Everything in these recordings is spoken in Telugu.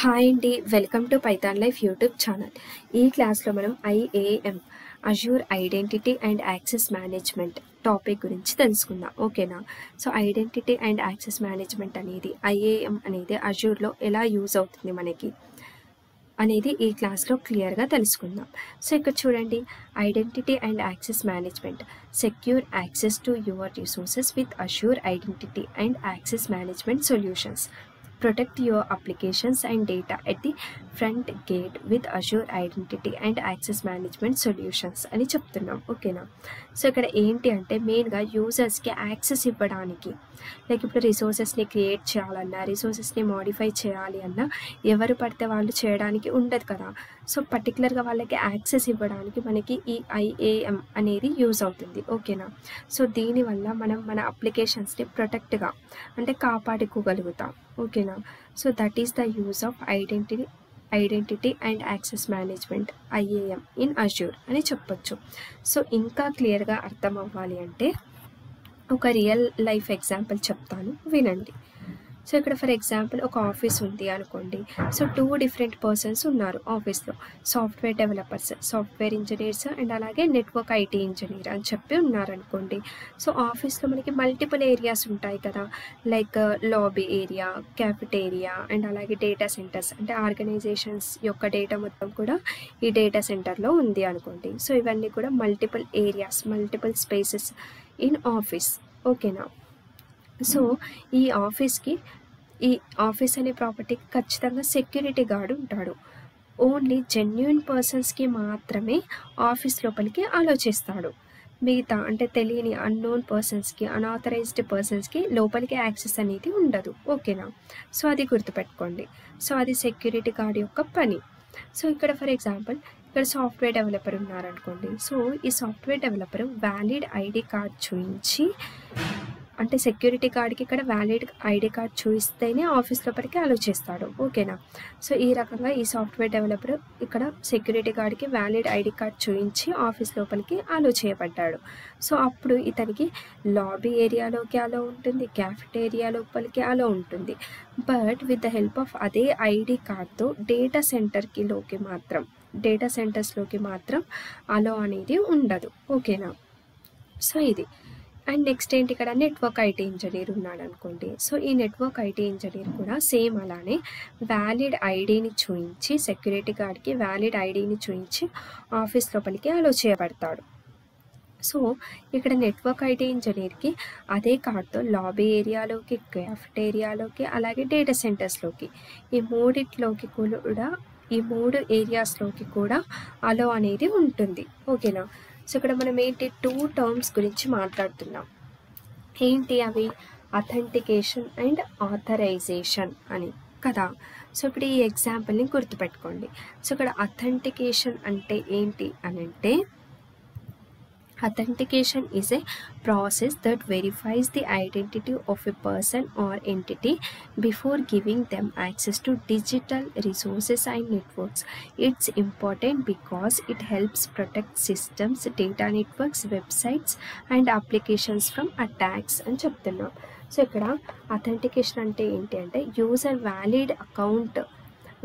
హాయ్ అండి, welcome to Python Life YouTube channel. ఈ క్లాస్లో మనం IAM Azure identity and access management topic గురించి తెలుసుకుందాం. ఓకేనా? So identity and access management అనేది ఐఏఎం అనేది అజ్యూర్లో ఎలా యూజ్ అవుతుంది మనకి అనేది ఈ క్లాస్లో క్లియర్గా తెలుసుకుందాం. సో ఇక్కడ చూడండి, identity and access management secure access to your resources with Azure identity and access management solutions. Protect your applications and data at the front gate with Azure Identity and Access Management Solutions అని చెప్తున్నాం. ఓకేనా? సో ఇక్కడ ఏంటి అంటే మెయిన్గా యూజర్స్కి యాక్సెస్ ఇవ్వడానికి, లైక్ ఇప్పుడు రిసోర్సెస్ని క్రియేట్ చేయాలన్నా, రిసోర్సెస్ని మోడిఫై చేయాలి అన్నా ఎవరు పడితే వాళ్ళు చేయడానికి ఉండదు కదా. సో పర్టికులర్గా వాళ్ళకి యాక్సెస్ ఇవ్వడానికి మనకి ఈ ఐఏఎం అనేది యూజ్ అవుతుంది. ఓకేనా? సో దీనివల్ల మనం మన అప్లికేషన్స్ని ప్రొటెక్ట్గా అంటే కాపాడుకోగలుగుతాం. ఓకేనా? So that is the use of identity and access management IAM in Azure అని చెప్పొచ్చు. సో ఇంకా క్లియర్గా అర్థం అవ్వాలి అంటే ఒక రియల్ లైఫ్ ఎగ్జాంపుల్ చెప్తాను, వినండి. సో ఇక్కడ ఫర్ ఎగ్జాంపుల్ ఒక ఆఫీస్ ఉంది అనుకోండి. సో 2 డిఫరెంట్ పర్సన్స్ ఉన్నారు ఆఫీస్లో, software developers, software engineers and అలాగే నెట్వర్క్ ఐటీ ఇంజనీర్ అని చెప్పి ఉన్నారనుకోండి. సో ఆఫీస్లో మనకి మల్టిపుల్ ఏరియాస్ ఉంటాయి కదా, like lobby area, cafeteria and అలాగే డేటా సెంటర్స్, అంటే ఆర్గనైజేషన్స్ యొక్క డేటా మొత్తం కూడా ఈ డేటా సెంటర్లో ఉంది అనుకోండి. సో ఇవన్నీ కూడా multiple areas, multiple spaces in office. ఓకేనా? సో ఈ ఆఫీస్ అనే ప్రాపర్టీకి ఖచ్చితంగా సెక్యూరిటీ గార్డ్ ఉంటాడు. ఓన్లీ జెన్యూన్ పర్సన్స్కి మాత్రమే ఆఫీస్ లోపలికి అలో చేస్తాడు. మిగతా అంటే తెలియని అన్నోన్ పర్సన్స్కి, అన్ఆథరైజ్డ్ పర్సన్స్కి లోపలికి యాక్సెస్ అనేది ఉండదు. ఓకేనా? సో అది గుర్తుపెట్టుకోండి. సో అది సెక్యూరిటీ గార్డ్ యొక్క పని. సో ఇక్కడ ఫర్ ఎగ్జాంపుల్ ఇక్కడ సాఫ్ట్వేర్ డెవలపర్ ఉన్నారనుకోండి. సో ఈ software developer valid ID card చూపించి, అంటే సెక్యూరిటీ గార్డ్కి ఇక్కడ వ్యాలిడ్ ఐడి కార్డ్ చూపిస్తేనే ఆఫీస్ లోపలికి అలో చేస్తాడు. ఓకేనా? సో ఈ రకంగా ఈ సాఫ్ట్వేర్ డెవలపర్ ఇక్కడ సెక్యూరిటీ గార్డ్కి వ్యాలిడ్ ఐడి కార్డ్ చూపించి ఆఫీస్ లోపలికి అలో చేయబడ్డాడు. సో అప్పుడు ఇతనికి లాబీ ఏరియాలోకి అలో ఉంటుంది, క్యాఫెటేరియా లోపలికి అలో ఉంటుంది. But with the help of అదే ఐడి కార్డ్తో డేటా సెంటర్స్లోకి మాత్రం అలో అనేది ఉండదు. ఓకేనా? సో ఇది. అండ్ నెక్స్ట్ ఏంటి, ఇక్కడ నెట్వర్క్ ఐటీ ఇంజనీర్ ఉన్నాడు అనుకోండి. సో ఈ నెట్వర్క్ ఐటీ ఇంజనీర్ కూడా సేమ్ అలానే వ్యాలిడ్ ఐడిని చూపించి, సెక్యూరిటీ గార్డ్కి వ్యాలిడ్ ఐడిని చూపించి ఆఫీస్ లోపలికి అలో చేయబడతాడు. సో ఇక్కడ నెట్వర్క్ ఐటీ ఇంజనీర్కి అదే కార్డ్తో లాబీ ఏరియాలోకి, క్యాఫెటేరియాలోకి అలాగే డేటా సెంటర్స్లోకి, ఈ 3 ఏరియాస్లోకి కూడా అలో అనేది ఉంటుంది. ఓకేనా? సో ఇక్కడ మనం ఏంటి 2 టర్మ్స్ గురించి మాట్లాడుతున్నాం. ఏంటి అవి? అథెంటికేషన్ అండ్ ఆథరైజేషన్ అని కదా. సో ఇప్పుడు ఈ ఎగ్జాంపుల్ని గుర్తుపెట్టుకోండి. సో ఇక్కడ అథెంటికేషన్ అంటే ఏంటి అని అంటే, authentication is a process that verifies the identity of a person or entity before giving them access to digital resources and networks. It's important because it helps protect systems, data networks, websites and applications from attacks అని చెప్తున్నాం. సో ఇక్కడ అథెంటికేషన్ అంటే ఏంటి అంటే, యూజర్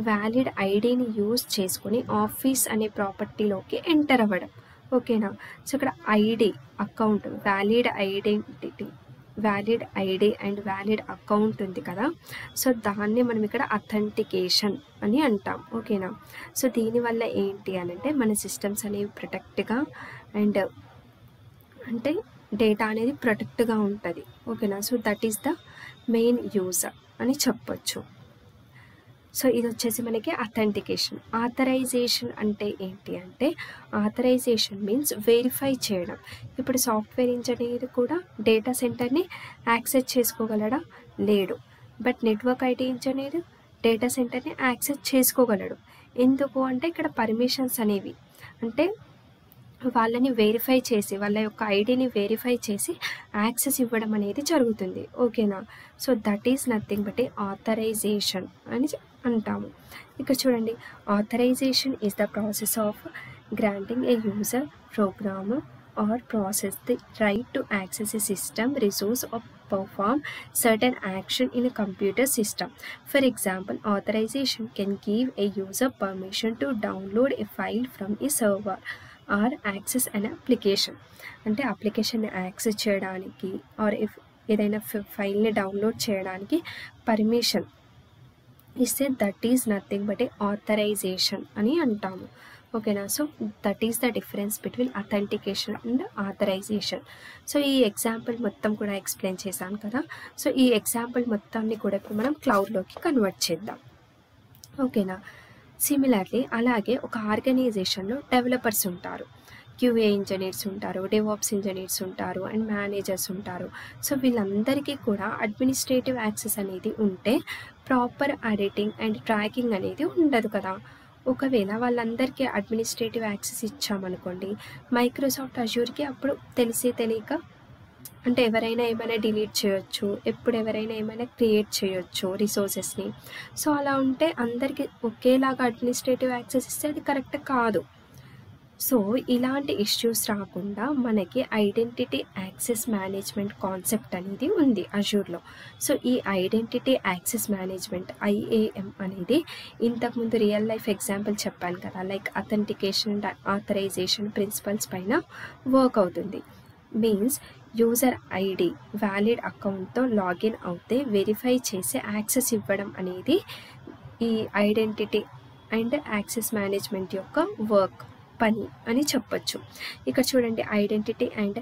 వ్యాలిడ్ ఐడిని యూజ్ చేసుకొని ఆఫీస్ అనే ప్రాపర్టీలోకి ఎంటర్ అవ్వడం. ఓకేనా? సో ఇక్కడ ID, account, valid ID and valid account ఉంది కదా. సో దాన్ని మనం ఇక్కడ అథెంటికేషన్ అని అంటాం. ఓకేనా? సో దీనివల్ల ఏంటి అని అంటే మన సిస్టమ్స్ అనేవి ప్రొటెక్ట్గా అండ్ అంటే డేటా అనేది ప్రొటెక్ట్గా ఉంటుంది. ఓకేనా? So that is the main use అని చెప్పొచ్చు. సో ఇది వచ్చేసి మనకి అథెంటికేషన్. ఆథరైజేషన్ అంటే ఏంటి అంటే, ఆథరైజేషన్ మీన్స్ వెరిఫై చేయడం. ఇప్పుడు సాఫ్ట్వేర్ ఇంజనీర్ కూడా డేటా సెంటర్ని యాక్సెస్ చేసుకోగలడా? లేడు. But network IT engineer data సెంటర్ని యాక్సెస్ చేసుకోగలడు. ఎందుకు అంటే ఇక్కడ పర్మిషన్స్ అనేవి అంటే వాళ్ళని వెరిఫై చేసి, వాళ్ళ యొక్క ఐడిని వెరిఫై చేసి యాక్సెస్ ఇవ్వడం అనేది జరుగుతుంది. ఓకేనా? So that is nothing but authorization అని అంటాము. ఇక్కడ చూడండి, authorization is the process of granting a user, programmer or process the right to access a system, resource or perform certain action in a computer system. For example, authorization can give a user permission to download a file from a server or access an application. అంటే అప్లికేషన్ని యాక్సెస్ చేయడానికి ఆర్ ఏదైనా ఫైల్ని డౌన్లోడ్ చేయడానికి పర్మిషన్ ఇస్తే that is nothing but a authorization అని అంటాము. ఓకేనా. So that is the difference between authentication and authorization. So ఈ ఎగ్జాంపుల్ మొత్తం కూడా ఎక్స్ప్లెయిన్ చేశాను కదా. సో ఈ ఎగ్జాంపుల్ మొత్తాన్ని కూడా ఇప్పుడు మనం క్లౌడ్లోకి కన్వర్ట్ చేద్దాం. ఓకేనా. సిమిలర్లీ అలాగే ఒక ఆర్గనైజేషన్లో డెవలపర్స్ ఉంటారు, క్యూఏ ఇంజనీర్స్ ఉంటారు, డెవాప్స్ ఇంజనీర్స్ ఉంటారు అండ్ మేనేజర్స్ ఉంటారు. సో వీళ్ళందరికీ కూడా అడ్మినిస్ట్రేటివ్ యాక్సెస్ అనేది ఉంటే ప్రాపర్ ఆడిటింగ్ అండ్ ట్రాకింగ్ అనేది ఉండదు కదా. ఒకవేళ వాళ్ళందరికీ అడ్మినిస్ట్రేటివ్ యాక్సెస్ ఇచ్చామనుకోండి, మైక్రోసాఫ్ట్ అజ్యూర్కి అప్పుడు తెలియక అంటే ఎవరైనా ఏమైనా డిలీట్ చేయొచ్చు, ఎప్పుడు ఎవరైనా ఏమైనా క్రియేట్ చేయొచ్చు రిసోర్సెస్ని. సో అలా ఉంటే అందరికీ ఒకేలాగా అడ్మినిస్ట్రేటివ్ యాక్సెస్ ఇస్తే అది కరెక్ట్ కాదు. సో ఇలాంటి ఇష్యూస్ రాకుండా మనకి ఐడెంటిటీ యాక్సెస్ మేనేజ్మెంట్ కాన్సెప్ట్ అనేది ఉంది అజ్యూర్లో. సో ఈ ఐడెంటిటీ యాక్సెస్ మేనేజ్మెంట్ IAM అనేది ఇంతకుముందు రియల్ లైఫ్ ఎగ్జాంపుల్ చెప్పాను కదా, like authentication and authorization principles పైన వర్క్ అవుతుంది. మీన్స్ యూజర్ ఐడి వ్యాలిడ్ అకౌంట్తో లాగిన్ అవుతే వెరిఫై చేసి యాక్సెస్ ఇవ్వడం అనేది ఈ ఐడెంటిటీ అండ్ యాక్సెస్ మేనేజ్మెంట్ యొక్క వర్క్ పని అని చెప్పొచ్చు. ఇక్కడ చూడండి, identity and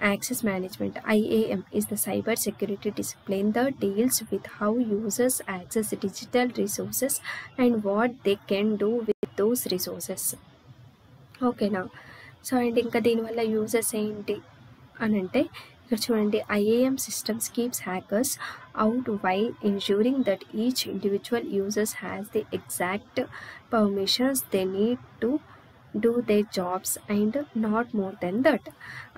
access management IAM is the cyber security discipline that deals with how users access digital resources and what they can do with those resources. ఓకేనా. సో అండ్ ఇంకా దీనివల్ల యూజర్స్ ఏంటి అని అంటే ఇక్కడ చూడండి, IAM systems keeps hackers out while ensuring that each individual users has the exact permissions they need to do they jobs and not more than that.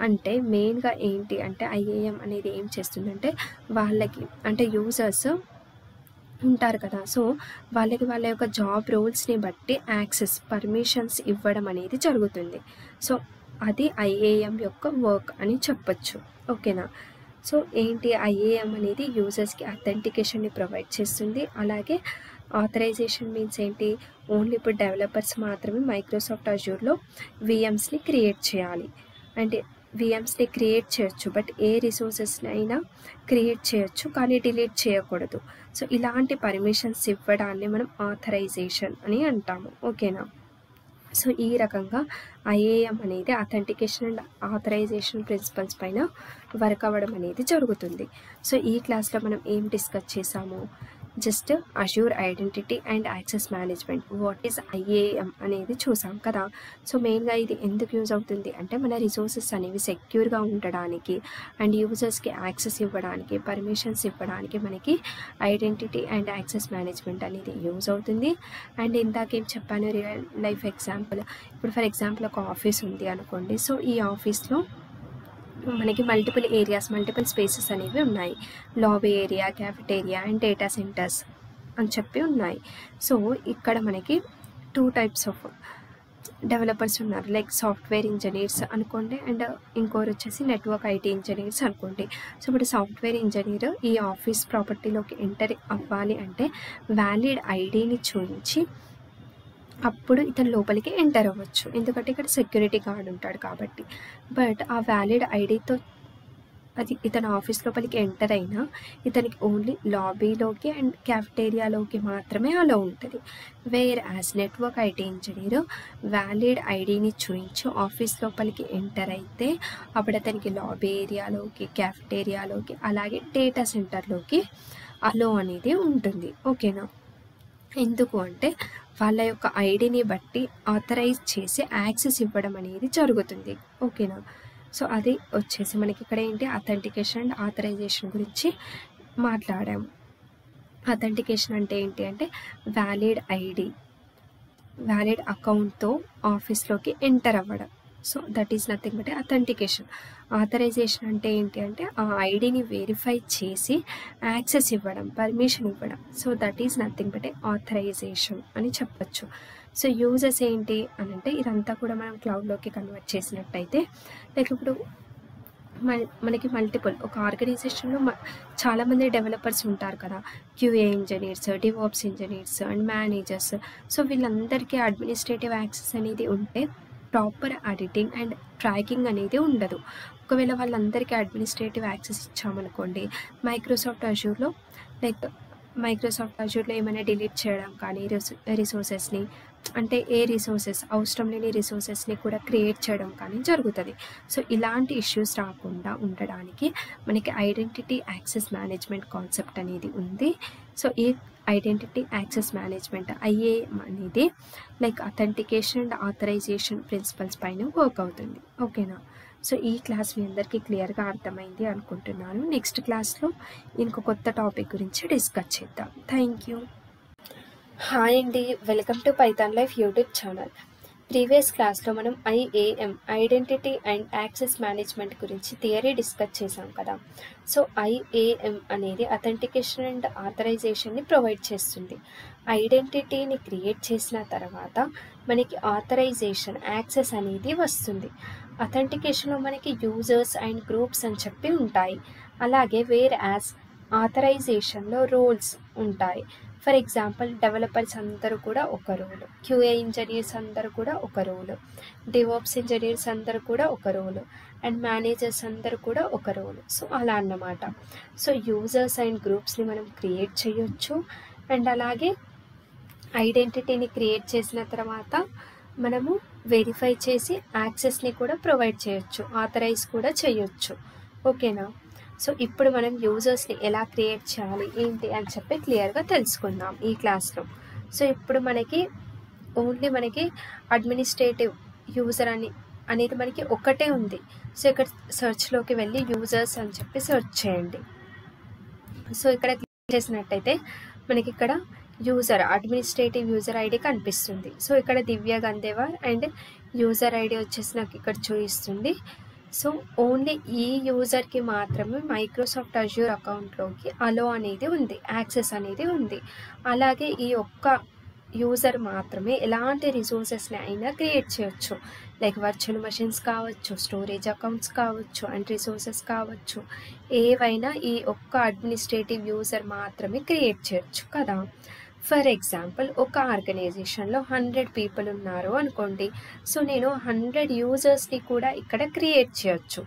అంటే మెయిన్గా ఏంటి అంటే IAM అనేది ఏం చేస్తుందంటే వాళ్ళకి అంటే యూజర్స్ ఉంటారు కదా, సో వాళ్ళకి వాళ్ళ యొక్క జాబ్ రోల్స్ని బట్టి యాక్సెస్ పర్మిషన్స్ ఇవ్వడం అనేది జరుగుతుంది. సో అది IAM యొక్క వర్క్ అని చెప్పచ్చు. ఓకేనా. సో ఏంటి IAM అనేది యూజర్స్కి అథెంటికేషన్ని ప్రొవైడ్ చేస్తుంది. అలాగే ఆథరైజేషన్ మీన్స్ ఏంటి, ఓన్లీ ఇప్పుడు డెవలపర్స్ మాత్రమే మైక్రోసాఫ్ట్ అజ్యూర్లో VMస్ని క్రియేట్ చేయాలి. అంటే VMస్ని క్రియేట్ చేయొచ్చు, బట్ ఏ రిసోర్సెస్ని అయినా క్రియేట్ చేయొచ్చు కానీ డిలీట్ చేయకూడదు. సో ఇలాంటి పర్మిషన్స్ ఇవ్వడాన్ని మనం ఆథరైజేషన్ అని అంటాము. ఓకేనా. సో ఈ రకంగా IAM అనేది అథెంటికేషన్ అండ్ ఆథరైజేషన్ ప్రిన్సిపల్స్ పైన వర్క్ అవ్వడం అనేది జరుగుతుంది. సో ఈ క్లాస్లో మనం ఏం డిస్కస్ చేసాము, just Azure identity and access management what is IAM అనేది చూసాం కదా. సో మెయిన్గా ఇది ఎందుకు యూజ్ అవుతుంది అంటే మన రిసోర్సెస్ అనేవి సెక్యూర్గా ఉండడానికి అండ్ యూజర్స్కి యాక్సెస్ ఇవ్వడానికి పర్మిషన్స్ ఇవ్వడానికి మనకి ఐడెంటిటీ అండ్ యాక్సెస్ మేనేజ్మెంట్ అనేది యూజ్ అవుతుంది. అండ్ ఇందాకేం చెప్పాను రియల్ లైఫ్ ఎగ్జాంపుల్, ఇప్పుడు ఫర్ ఎగ్జాంపుల్ ఒక ఆఫీస్ ఉంది అనుకోండి. సో ఈ ఆఫీస్లో మనకి మల్టిపుల్ ఏరియాస్ మల్టిపుల్ స్పేసెస్ అనేవి ఉన్నాయి. Lobby area, cafeteria and data centres అని చెప్పి ఉన్నాయి. సో ఇక్కడ మనకి 2 types ఆఫ్ డెవలపర్స్ ఉన్నారు, లైక్ సాఫ్ట్వేర్ ఇంజనీర్స్ అనుకోండి అండ్ ఇంకోరు వచ్చేసి నెట్వర్క్ IT ఇంజనీర్స్ అనుకోండి. సో ఇప్పుడు సాఫ్ట్వేర్ ఇంజనీర్ ఈ ఆఫీస్ ప్రాపర్టీలోకి ఎంటర్ అవ్వాలి అంటే వ్యాలిడ్ ఐడిని చూపించి అప్పుడు ఇతను లోపలికి ఎంటర్ అవ్వచ్చు, ఎందుకంటే ఇక్కడ సెక్యూరిటీ గార్డ్ ఉంటాడు కాబట్టి. బట్ ఆ వ్యాలిడ్ ఐడితో అది ఇతను ఆఫీస్ లోపలికి ఎంటర్ అయినా ఇతనికి ఓన్లీ లాబీలోకి అండ్ క్యాఫెటేరియాలోకి మాత్రమే అలో ఉంటుంది. Where as network IT engineer valid ఐడిని చూపించి ఆఫీస్ లోపలికి ఎంటర్ అయితే అప్పుడు అతనికి లాబీ ఏరియాలోకి, క్యాఫెటేరియాలోకి అలాగే డేటా సెంటర్లోకి అలో అనేది ఉంటుంది. ఓకేనా. ఎందుకు అంటే వాళ్ళ యొక్క ఐడిని బట్టి ఆథరైజ్ చేసి యాక్సెస్ ఇవ్వడం అనేది జరుగుతుంది. ఓకేనా. సో అది వచ్చేసి మనకి ఇక్కడ ఏంటి అథెంటికేషన్ అండ్ ఆథరైజేషన్ గురించి మాట్లాడాము. అథెంటికేషన్ అంటే ఏంటి అంటే వ్యాలిడ్ ఐడి వ్యాలిడ్ అకౌంట్తో ఆఫీస్లోకి ఎంటర్ అవ్వడం. So that is nothing but authentication. Authorization అంటే ఏంటి అంటే ఆ ఐడిని వెరిఫై చేసి యాక్సెస్ ఇవ్వడం, పర్మిషన్ ఇవ్వడం. So that is nothing but authorization అని చెప్పచ్చు. సో యూజెస్ ఏంటి అని అంటే ఇదంతా కూడా మనం క్లౌడ్లోకి కన్వర్ట్ చేసినట్టయితే లైక్ ఇప్పుడు మనకి మల్టిపుల్ ఒక ఆర్గనైజేషన్లో చాలామంది డెవలపర్స్ ఉంటారు కదా, QA engineers, DevOps engineers and managers. So వీళ్ళందరికీ అడ్మినిస్ట్రేటివ్ యాక్సెస్ అనేది ఉంటే ప్రాపర్ ఎడిటింగ్ అండ్ ట్రాకింగ్ అనేది ఉండదు. ఒకవేళ వాళ్ళందరికీ అడ్మినిస్ట్రేటివ్ యాక్సెస్ ఇచ్చామనుకోండి, మైక్రోసాఫ్ట్ అజూర్లో ఏమైనా డిలీట్ చేయడం కానీ రిసోర్సెస్ని, అంటే ఏ రిసోర్సెస్ అవసరం లేని రిసోర్సెస్ని కూడా క్రియేట్ చేయడం కానీ జరుగుతుంది. సో ఇలాంటి ఇష్యూస్ రాకుండా ఉండడానికి మనకి ఐడెంటిటీ యాక్సెస్ మేనేజ్మెంట్ కాన్సెప్ట్ అనేది ఉంది. సో ఈ ఐడెంటిటీ యాక్సెస్ మేనేజ్మెంట్ IAM అనేది like authentication and authorization principles పైన వర్క్ అవుతుంది. ఓకేనా? సో ఈ క్లాస్ మీ అందరికీ క్లియర్గా అర్థమైంది అనుకుంటున్నాను. నెక్స్ట్ క్లాస్లో ఇంకో కొత్త టాపిక్ గురించి డిస్కస్ చేద్దాం. Thank you. హాయ్ అండి, welcome to Python Life YouTube channel. Previous క్లాస్లో మనం IAM identity and access management గురించి థియరీ డిస్కస్ చేసాం కదా. సో IAM అనేది అథెంటికేషన్ అండ్ ఆథరైజేషన్ని ప్రొవైడ్ చేస్తుంది. ఐడెంటిటీని క్రియేట్ చేసిన తర్వాత మనకి ఆథరైజేషన్ యాక్సెస్ అనేది వస్తుంది. అథెంటికేషన్లో మనకి యూజర్స్ అండ్ గ్రూప్స్ అని చెప్పి ఉంటాయి. అలాగే వేర్ యాజ్ ఆథరైజేషన్లో రోల్స్ ఉంటాయి. ఫర్ ఎగ్జాంపుల్ డెవలపర్స్ అందరూ కూడా ఒక రోల్, క్యూఏ ఇంజనీర్స్ అందరూ కూడా ఒక రోల్, డివాప్స్ ఇంజనీర్స్ అందరూ కూడా ఒక రోల్ అండ్ మేనేజర్స్ అందరూ కూడా ఒక రోల్. సో అలా అన్నమాట. సో యూజర్స్ అండ్ గ్రూప్స్ని మనం క్రియేట్ చేయొచ్చు. అండ్ అలాగే ఐడెంటిటీని క్రియేట్ చేసిన తర్వాత మనము వెరిఫై చేసి యాక్సెస్ని కూడా ప్రొవైడ్ చేయొచ్చు, ఆథరైజ్ కూడా చేయొచ్చు. ఓకేనా? సో ఇప్పుడు మనం యూజర్స్ని ఎలా క్రియేట్ చేయాలి ఏంటి అని చెప్పి క్లియర్గా తెలుసుకుందాం ఈ క్లాస్లో. సో ఇప్పుడు మనకి అడ్మినిస్ట్రేటివ్ యూజర్ అనేది మనకి ఒకటే ఉంది. సో ఇక్కడ సెర్చ్లోకి వెళ్ళి యూజర్స్ అని చెప్పి సెర్చ్ చేయండి. సో ఇక్కడ క్లిక్ చేసినట్టయితే మనకి ఇక్కడ అడ్మినిస్ట్రేటివ్ యూజర్ ఐడి కనిపిస్తుంది. సో ఇక్కడ దివ్య గందేవార్ అండ్ యూజర్ ఐడి వచ్చేసి నాకు ఇక్కడ చూపిస్తుంది. సో ఓన్లీ ఈ యూజర్కి మాత్రమే మైక్రోసాఫ్ట్ అజ్యూర్ అకౌంట్లోకి అలో అనేది ఉంది, యాక్సెస్ అనేది ఉంది. అలాగే ఈ ఒక్క యూజర్ మాత్రమే ఎలాంటి రిసోర్సెస్ని అయినా క్రియేట్ చేయొచ్చు. లైక్ వర్చువల్ మెషిన్స్ కావచ్చు, స్టోరేజ్ అకౌంట్స్ కావచ్చు అండ్ రిసోర్సెస్ కావచ్చు, ఏవైనా ఈ ఒక్క అడ్మినిస్ట్రేటివ్ యూజర్ మాత్రమే క్రియేట్ చేయొచ్చు కదా. ఫర్ ఎగ్జాంపుల్ ఒక ఆర్గనైజేషన్లో 100 పీపుల్ ఉన్నారు అనుకోండి. సో నేను 100 యూజర్స్ని కూడా ఇక్కడ క్రియేట్ చేయొచ్చు.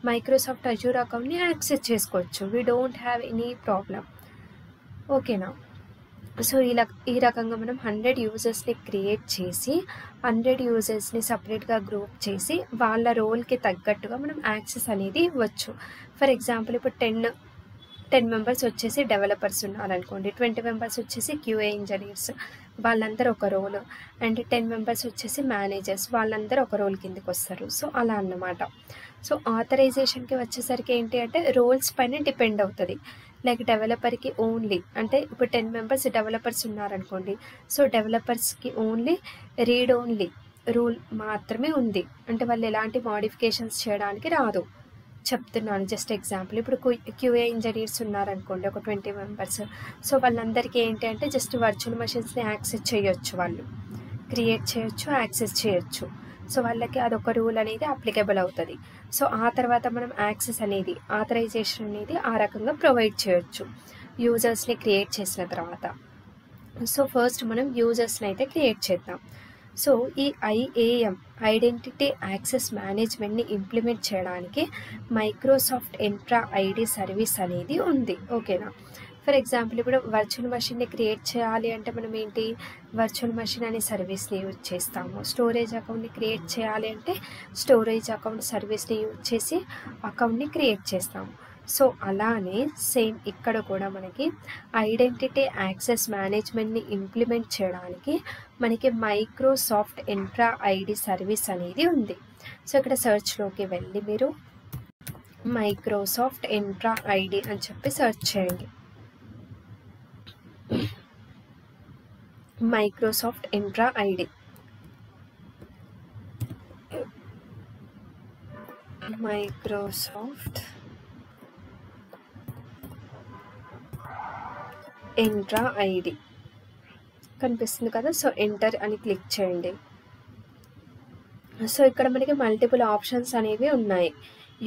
మైక్రోసాఫ్ట్ అజ్యూర్ అకౌంట్ని యాక్సెస్ చేసుకోవచ్చు. We don't have any problem. ఓకేనా? సో ఈ రకంగా మనం 100 యూజర్స్ని క్రియేట్ చేసి 100 యూజర్స్ని సపరేట్గా గ్రూప్ చేసి వాళ్ళ రోల్కి తగ్గట్టుగా మనం యాక్సెస్ అనేది ఇవ్వచ్చు. ఫర్ ఎగ్జాంపుల్ ఇప్పుడు 10 మెంబర్స్ వచ్చేసి డెవలపర్స్ ఉన్నారనుకోండి, 20 మెంబర్స్ వచ్చేసి క్యూఏ ఇంజనీర్స్, వాళ్ళందరూ ఒక రోల్, అండ్ 10 మెంబర్స్ వచ్చేసి మేనేజర్స్, వాళ్ళందరూ ఒక రోల్ కిందకి వస్తారు. సో అలా అన్నమాట. సో ఆథరైజేషన్కి వచ్చేసరికి ఏంటి అంటే రోల్స్ పైన డిపెండ్ అవుతుంది. లైక్ డెవలపర్కి ఓన్లీ, అంటే ఇప్పుడు 10 మెంబర్స్ డెవలపర్స్ ఉన్నారనుకోండి. సో డెవలపర్స్కి ఓన్లీ రీడ్ ఓన్లీ రూల్ మాత్రమే ఉంది, అంటే వాళ్ళు ఎలాంటి మోడిఫికేషన్స్ చేయడానికి రాదు. చెప్తున్నాను జస్ట్ ఎగ్జాంపుల్. ఇప్పుడు క్యూఏ ఇంజనీర్స్ ఉన్నారనుకోండి ఒక 20 మెంబర్స్. సో వాళ్ళందరికీ ఏంటి అంటే జస్ట్ వర్చువల్ మెషిన్స్ని యాక్సెస్ చేయొచ్చు, వాళ్ళు క్రియేట్ చేయొచ్చు, యాక్సెస్ చేయొచ్చు. సో వాళ్ళకి అదొక రూల్ అనేది అప్లికబుల్ అవుతుంది. సో ఆ తర్వాత మనం యాక్సెస్ అనేది, ఆథరైజేషన్ అనేది ఆ రకంగా ప్రొవైడ్ చేయొచ్చు యూజర్స్ని క్రియేట్ చేసిన తర్వాత. సో ఫస్ట్ మనం యూజర్స్ని అయితే క్రియేట్ చేద్దాం. సో ఈ IAM ఐడెంటిటీ యాక్సెస్ మేనేజ్మెంట్ని ఇంప్లిమెంట్ చేయడానికి మైక్రోసాఫ్ట్ ఎంట్రా ఐడి సర్వీస్ అనేది ఉంది. ఓకేనా? ఫర్ ఎగ్జాంపుల్ ఇప్పుడు వర్చువల్ మెషిన్ని క్రియేట్ చేయాలి అంటే మనం ఏంటి, వర్చువల్ మెషిన్ అనే సర్వీస్ని యూజ్ చేస్తాము. స్టోరేజ్ అకౌంట్ని క్రియేట్ చేయాలి అంటే స్టోరేజ్ అకౌంట్ సర్వీస్ని యూజ్ చేసి అకౌంట్ని క్రియేట్ చేస్తాము. సో అలానే సేమ్ ఇక్కడ కూడా మనకి ఐడెంటిటీ యాక్సెస్ మేనేజ్మెంట్ని ఇంప్లిమెంట్ చేయడానికి మనకి మైక్రోసాఫ్ట్ ఎంట్రా ఐడి సర్వీస్ అనేది ఉంది. సో ఇక్కడ సెర్చ్లోకి వెళ్ళి మీరు మైక్రోసాఫ్ట్ ఎంట్రా ఐడి అని చెప్పి సెర్చ్ చేయండి. Microsoft Entra ID, Microsoft Entra ID కనిపిస్తుంది కదా. సో ఎంటర్ అని క్లిక్ చేయండి. సో ఇక్కడ మనకి మల్టిపుల్ ఆప్షన్స్ అనేవి ఉన్నాయి.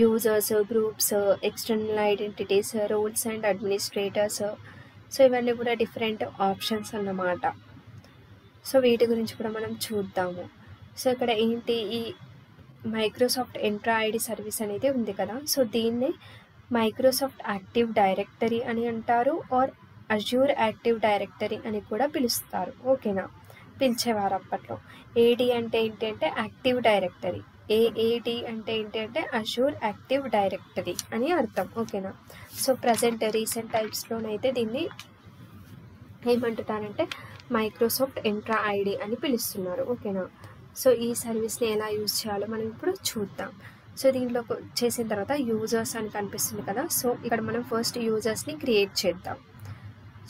Users, groups, external identities, roles and administrators. So ఇవన్నీ కూడా డిఫరెంట్ ఆప్షన్స్ అన్నమాట. సో వీటి గురించి కూడా మనం చూద్దాము. సో ఇక్కడ ఏంటి, ఈ మైక్రోసాఫ్ట్ ఎంట్రా ఐడి సర్వీస్ అనేది ఉంది కదా, సో దీన్ని మైక్రోసాఫ్ట్ యాక్టివ్ డైరెక్టరీ అని అంటారు, ఆర్ అజ్యూర్ యాక్టివ్ డైరెక్టరీ అని కూడా పిలుస్తారు. ఓకేనా, పిలిచేవారు అప్పట్లో. ఏడి అంటే ఏంటి అంటే యాక్టివ్ డైరెక్టరీ, ఏఏడి అంటే ఏంటి అంటే అజ్యూర్ యాక్టివ్ డైరెక్టరీ అని అర్థం. ఓకేనా, సో ప్రజెంట్ రీసెంట్ టైప్స్లోనైతే దీన్ని ఏమంటున్నారంటే మైక్రోసాఫ్ట్ ఎంట్రా ఐడి అని పిలుస్తున్నారు. ఓకేనా, సో ఈ సర్వీస్ని ఎలా యూజ్ చేయాలో మనం ఇప్పుడు చూద్దాం. సో దీంట్లో చేసిన తర్వాత యూజర్స్ అని కనిపిస్తుంది కదా, సో ఇక్కడ మనం ఫస్ట్ యూజర్స్ని క్రియేట్ చేద్దాం.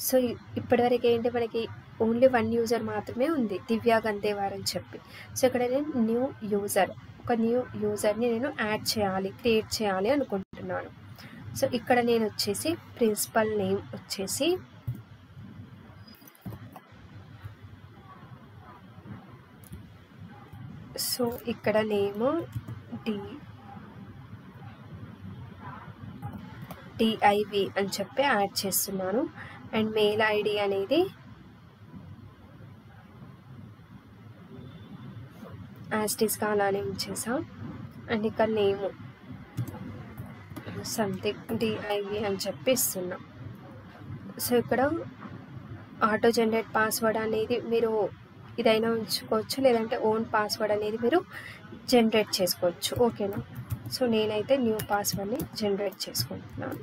సో ఇప్పటివరకు ఏంటి, మనకి ఓన్లీ 1 యూజర్ మాత్రమే ఉంది, దివ్యా గందేవార్ అని చెప్పి. సో ఇక్కడ నేను న్యూ యూజర్, ఒక న్యూ యూజర్ని నేను యాడ్ చేయాలి, క్రియేట్ చేయాలి అనుకుంటున్నాను. సో ఇక్కడ నేను వచ్చేసి ప్రిన్సిపల్ నేమ్ వచ్చేసి సో ఇక్కడ నేమ్ డిఐవి అని చెప్పి యాడ్ చేస్తున్నాను. అండ్ మెయిల్ ఐడి అనేది యాస్టీస్గా అలానే ఉంచేసా. అండ్ ఇక్కడ నేమ్ సంథింగ్ డిఐవి అని చెప్పి ఇస్తున్నా. సో ఇక్కడ ఆటో జనరేట్ పాస్వర్డ్ అనేది మీరు ఇదైనా ఉంచుకోవచ్చు, లేదంటే ఓన్ పాస్వర్డ్ అనేది మీరు జనరేట్ చేసుకోవచ్చు. ఓకేనా, సో నేనైతే న్యూ పాస్వర్డ్ని జనరేట్ చేసుకుంటున్నాను.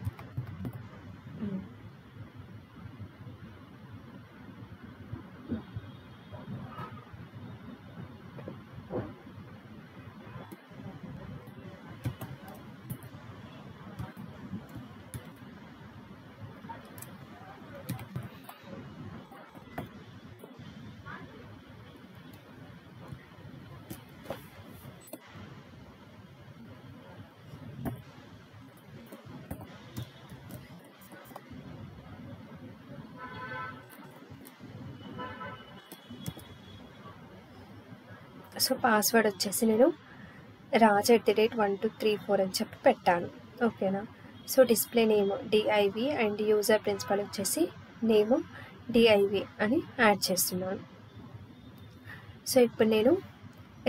సో పాస్వర్డ్ వచ్చేసి నేను raj@1234 అని చెప్పి పెట్టాను. ఓకేనా, so display name DIV and user principal వచ్చేసి నేమ్ డిఐవి అని యాడ్ చేస్తున్నాను. సో ఇప్పుడు నేను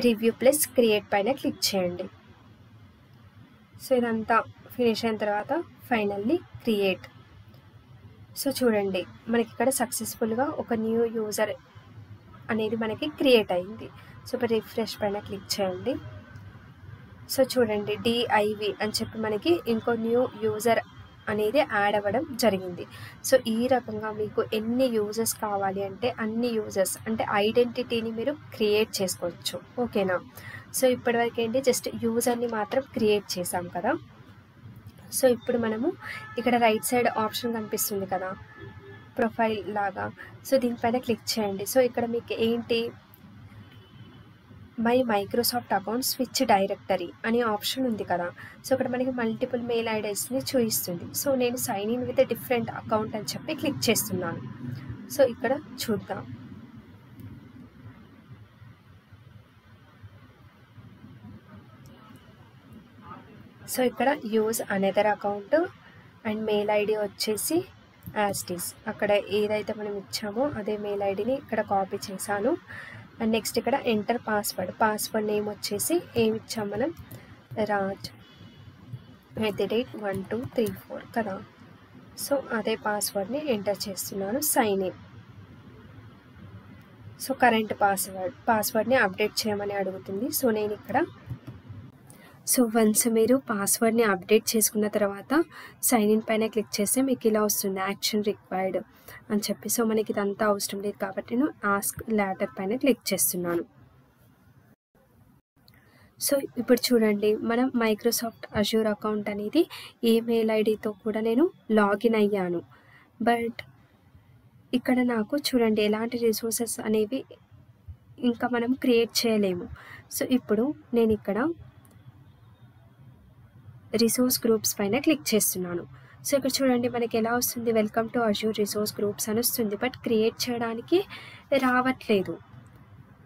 రివ్యూ ప్లస్ క్రియేట్ పైన క్లిక్ చేయండి. సో ఇదంతా ఫినిష్ అయిన తర్వాత ఫైనల్లీ క్రియేట్. సో చూడండి, మనకి ఇక్కడ సక్సెస్ఫుల్గా ఒక న్యూ యూజర్ అనేది మనకి క్రియేట్ అయింది. సో ఇప్పుడు రిఫ్రెష్ పైన క్లిక్ చేయండి. సో చూడండి, డిఐవి అని చెప్పి మనకి ఇంకో న్యూ యూజర్ అనేది యాడ్ అవ్వడం జరిగింది. సో ఈ రకంగా మీకు ఎన్ని యూజర్స్ కావాలి అంటే అన్ని యూజర్స్ అంటే ఐడెంటిటీని మీరు క్రియేట్ చేసుకోవచ్చు. ఓకేనా, సో ఇప్పటివరకు ఏంటి జస్ట్ యూజర్ని మాత్రం క్రియేట్ చేసాం కదా. సో ఇప్పుడు మనము ఇక్కడ రైట్ సైడ్ ఆప్షన్ కనిపిస్తుంది కదా, ప్రొఫైల్ లాగా, సో దీనిపైన క్లిక్ చేయండి. సో ఇక్కడ మీకు ఏంటి, my Microsoft account switch directory అనే ఆప్షన్ ఉంది కదా. సో ఇక్కడ మనకి మల్టిపుల్ మెయిల్ ఐడీస్ని చూపిస్తుంది. సో నేను sign in with different account అని చెప్పి క్లిక్ చేస్తున్నాను. సో ఇక్కడ చూద్దాం. సో ఇక్కడ use another account and mail ID వచ్చేసి యాస్టీస్, అక్కడ ఏదైతే మనం ఇచ్చామో అదే మెయిల్ ఐడిని ఇక్కడ కాపీ చేశాను. అండ్ నెక్స్ట్ ఇక్కడ ఎంటర్ పాస్వర్డ్ నేమ్ వచ్చేసి ఏమి ఇచ్చాం మనం, raj@1234 కదా. సో అదే పాస్వర్డ్ని ఎంటర్ చేస్తున్నాను. Sign in. సో కరెంట్ పాస్వర్డ్ని అప్డేట్ చేయమని అడుగుతుంది. సో నేను ఇక్కడ సో వన్స్ మీరు పాస్వర్డ్ని అప్డేట్ చేసుకున్న తర్వాత సైన్ ఇన్ పైన క్లిక్ చేస్తే మీకు ఇలా వస్తుంది, యాక్షన్ రిక్వైర్డ్ అని చెప్పి. సో మనకి ఇదంతా అవసరం లేదు కాబట్టి నేను ఆస్క్ లాటర్ పైన క్లిక్ చేస్తున్నాను. సో ఇప్పుడు చూడండి, మనం మైక్రోసాఫ్ట్ అజ్యూర్ అకౌంట్ అనేది ఈమెయిల్ ఐడితో కూడా నేను లాగిన్ అయ్యాను. బట్ ఇక్కడ నాకు చూడండి ఎలాంటి రిసోర్సెస్ అనేవి ఇంకా మనం క్రియేట్ చేయలేము. సో ఇప్పుడు నేను ఇక్కడ రిసోర్స్ గ్రూప్స్ పైన క్లిక్ చేస్తున్నాను. సో ఇక్కడ చూడండి మనకి ఎలా వస్తుంది, welcome to Azure resource groups అని వస్తుంది. బట్ క్రియేట్ చేయడానికి రావట్లేదు.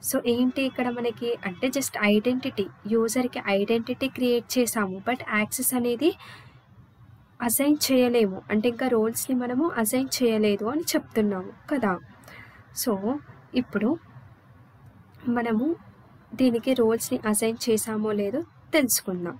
సో ఏంటి ఇక్కడ మనకి అంటే జస్ట్ ఐడెంటిటీ, యూజర్కి ఐడెంటిటీ క్రియేట్ చేసాము, బట్ యాక్సెస్ అనేది అసైన్ చేయలేము, అంటే ఇంకా రోల్స్ని మనము అసైన్ చేయలేదు అని చెప్తున్నాము కదా. సో ఇప్పుడు మనము దీనికి రోల్స్ని అసైన్ చేసామో లేదో తెలుసుకుందాం.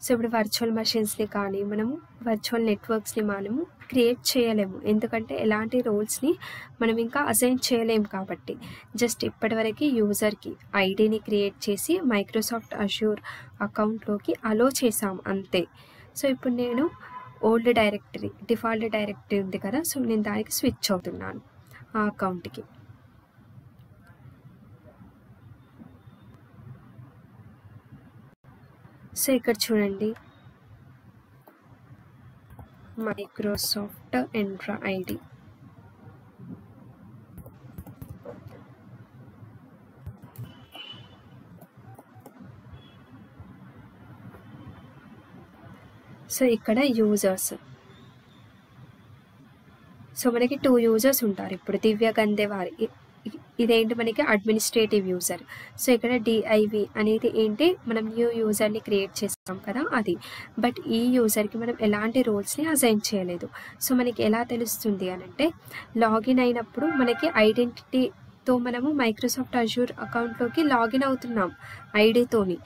సో ఇప్పుడు వర్చువల్ మెషిన్స్ని కానీ మనము వర్చువల్ నెట్వర్క్స్ని మనము క్రియేట్ చేయలేము, ఎందుకంటే ఎలాంటి రోల్స్ని మనం ఇంకా అసైన్ చేయలేము కాబట్టి. జస్ట్ ఇప్పటివరకు యూజర్కి ఐడిని క్రియేట్ చేసి మైక్రోసాఫ్ట్ అష్యూర్ అకౌంట్లోకి అలో చేసాం అంతే. సో ఇప్పుడు నేను ఓల్డ్ డైరెక్టరీ, డిఫాల్ట్ డైరెక్టరీ ఉంది కదా, సో నేను దానికి స్విచ్ అవుతున్నాను ఆ అకౌంట్కి. సో ఇక్కడ చూడండి, మైక్రోసాఫ్ట్ ఎంట్రా ఐడి. సో ఇక్కడ యూజర్స్, సో మనకి 2 యూజర్స్ ఉంటారు ఇప్పుడు. దివ్య గంధేవారి ఇదేంటి మనకి అడ్మినిస్ట్రేటివ్ యూజర్. సో ఇక్కడ డిఐవి అనేది ఏంటి, మనం న్యూ యూజర్ని క్రియేట్ చేస్తాం కదా అది. బట్ ఈ యూజర్కి మనం ఎలాంటి రోల్స్ని అసైన్ చేయలేదు. సో మనకి ఎలా తెలుస్తుంది అని అంటే, లాగిన్ అయినప్పుడు మనకి ఐడెంటిటీతో మనము మైక్రోసాఫ్ట్ అష్యూర్ అకౌంట్లోకి లాగిన్ అవుతున్నాం ఐడితోని,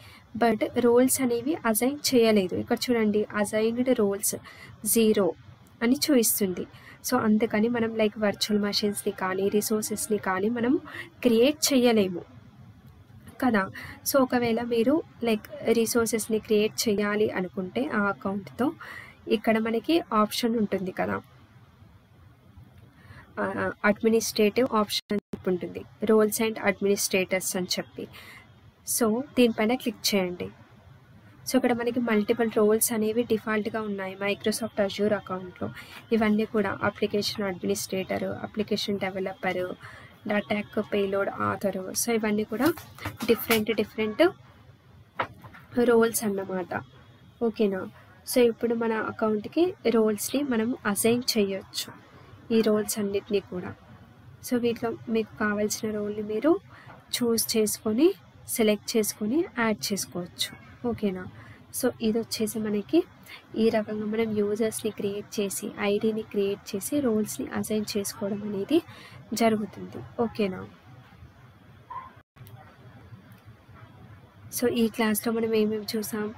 బట్ రోల్స్ అనేవి అసైన్ చేయలేదు. ఇక్కడ చూడండి, అసైన్డ్ రోల్స్ 0 అని చూపిస్తుంది. సో అందుకని మనం లైక్ వర్చువల్ మెషిన్స్ని కానీ రిసోర్సెస్ని కానీ మనం క్రియేట్ చేయలేము కదా. సో ఒకవేళ మీరు లైక్ రిసోర్సెస్ని క్రియేట్ చేయాలి అనుకుంటే ఆ అకౌంట్తో ఇక్కడ మనకి ఆప్షన్ ఉంటుంది కదా, అడ్మినిస్ట్రేటివ్ ఆప్షన్ అని చెప్పి ఉంటుంది, రోల్స్ అండ్ అడ్మినిస్ట్రేటర్స్ అని చెప్పి. సో దీనిపైన క్లిక్ చేయండి. సో ఇక్కడ మనకి మల్టిపుల్ రోల్స్ అనేవి డిఫాల్ట్గా ఉన్నాయి మైక్రోసాఫ్ట్ అష్యూర్ అకౌంట్లో. ఇవన్నీ కూడా అప్లికేషన్ అడ్మినిస్ట్రేటరు, అప్లికేషన్ డెవలపరు, డేటాక్ పేలోడ్ ఆథరు. సో ఇవన్నీ కూడా డిఫరెంట్ రోల్స్ అన్నమాట. ఓకేనా. సో ఇప్పుడు మన అకౌంట్కి రోల్స్ని మనం అసైన్ చేయొచ్చు, ఈ రోల్స్ అన్నిటినీ కూడా. సో వీటిలో మీకు కావాల్సిన రోల్ని మీరు చూస్ చేసుకొని సెలెక్ట్ చేసుకొని యాడ్ చేసుకోవచ్చు. ఓకేనా. సో ఇది వచ్చేసి మనకి ఈ రకంగా మనం యూజర్స్ని క్రియేట్ చేసి ఐడిని క్రియేట్ చేసి రోల్స్ని అసైన్ చేసుకోవడం అనేది జరుగుతుంది. ఓకేనా. సో ఈ క్లాస్లో మనం ఏమేమి చూసాం,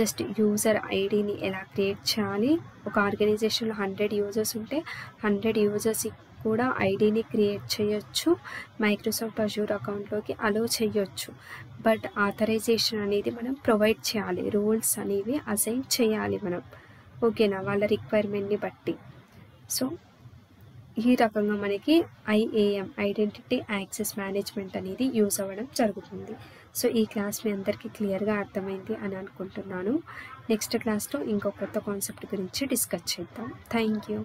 జస్ట్ యూజర్ ఐడిని ఎలా క్రియేట్ చేయాలి, ఒక ఆర్గనైజేషన్లో 100 యూజర్స్ ఉంటే 100 యూజర్స్ కూడా ఐడిని క్రియేట్ చేయొచ్చు, మైక్రోసాఫ్ట్ అష్యూర్ అకౌంట్లోకి అలో చేయొచ్చు, బట్ ఆథరైజేషన్ అనేది మనం ప్రొవైడ్ చేయాలి, రూల్స్ అనేవి అసైన్ చేయాలి మనం. ఓకేనా, వాళ్ళ రిక్వైర్మెంట్ని బట్టి. సో ఈ రకంగా మనకి ఐఏఎం, ఐడెంటిటీ యాక్సెస్ మేనేజ్మెంట్ అనేది యూజ్ అవ్వడం జరుగుతుంది. సో ఈ క్లాస్ మీ అందరికీ క్లియర్గా అర్థమైంది అని అనుకుంటున్నాను. నెక్స్ట్ క్లాస్లో ఇంకో కొత్త కాన్సెప్ట్ గురించి డిస్కస్ చేద్దాం. Thank you.